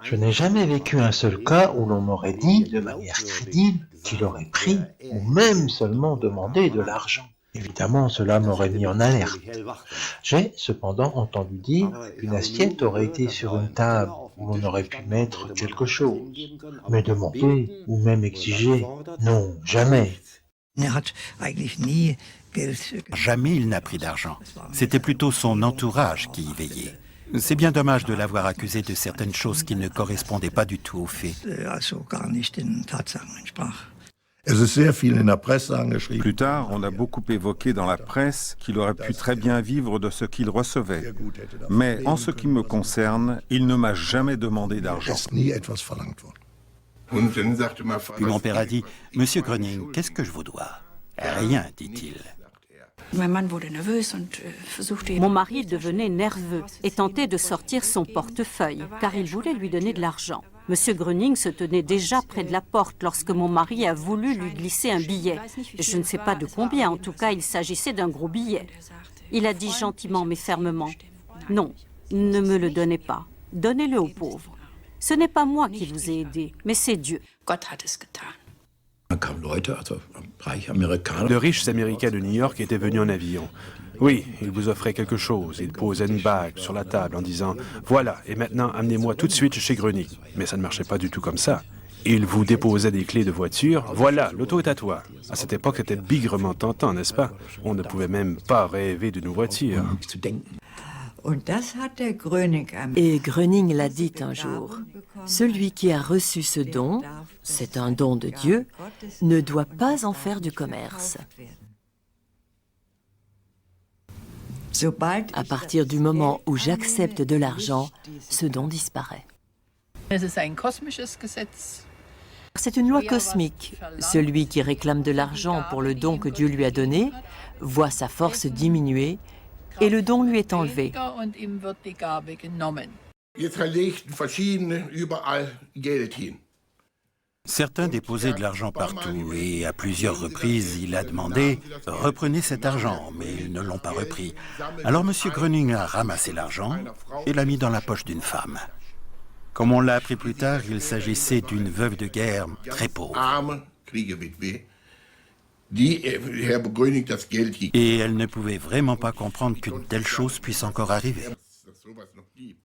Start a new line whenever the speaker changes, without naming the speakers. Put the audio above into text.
Je n'ai jamais vécu un seul cas où l'on m'aurait dit, de manière crédible, qu'il aurait pris ou même seulement demandé de l'argent. Évidemment, cela m'aurait mis en alerte. J'ai cependant entendu dire qu'une assiette aurait été sur une table où l'on aurait pu mettre quelque chose. Mais demander ou même exiger, non, jamais.
Jamais il n'a pris d'argent. C'était plutôt son entourage qui y veillait. C'est bien dommage de l'avoir accusé de certaines choses qui ne correspondaient pas du tout aux faits.
Plus tard, on a beaucoup évoqué dans la presse qu'il aurait pu très bien vivre de ce qu'il recevait. Mais en ce qui me concerne, il ne m'a jamais demandé d'argent.
Puis mon père a dit « Monsieur Gröning, qu'est-ce que je vous dois ?»« Rien, dit-il. »
Mon mari devenait nerveux et tentait de sortir son portefeuille, car il voulait lui donner de l'argent. Monsieur Gröning se tenait déjà près de la porte lorsque mon mari a voulu lui glisser un billet. Je ne sais pas de combien, en tout cas il s'agissait d'un gros billet. Il a dit gentiment mais fermement « Non, ne me le donnez pas, donnez-le aux pauvres. Ce n'est pas moi qui vous ai aidé, mais c'est Dieu. »
De riches Américains de New York étaient venus en avion. Oui, ils vous offraient quelque chose. Ils posaient une bague sur la table en disant « Voilà, et maintenant amenez-moi tout de suite chez Gröning. » Mais ça ne marchait pas du tout comme ça. Ils vous déposaient des clés de voiture. « Voilà, l'auto est à toi. » À cette époque, c'était bigrement tentant, n'est-ce pas? On ne pouvait même pas rêver d'une voiture.
Et Gröning l'a dit un jour, celui qui a reçu ce don, c'est un don de Dieu, ne doit pas en faire du commerce. À partir du moment où j'accepte de l'argent, ce don disparaît. C'est une loi cosmique. Celui qui réclame de l'argent pour le don que Dieu lui a donné voit sa force diminuer et le don lui est enlevé.
Certains déposaient de l'argent partout et à plusieurs reprises, il a demandé « Reprenez cet argent », mais ils ne l'ont pas repris. Alors M. Gröning a ramassé l'argent et l'a mis dans la poche d'une femme. Comme on l'a appris plus tard, il s'agissait d'une veuve de guerre très pauvre. Et elle ne pouvait vraiment pas comprendre qu'une telle chose puisse encore arriver.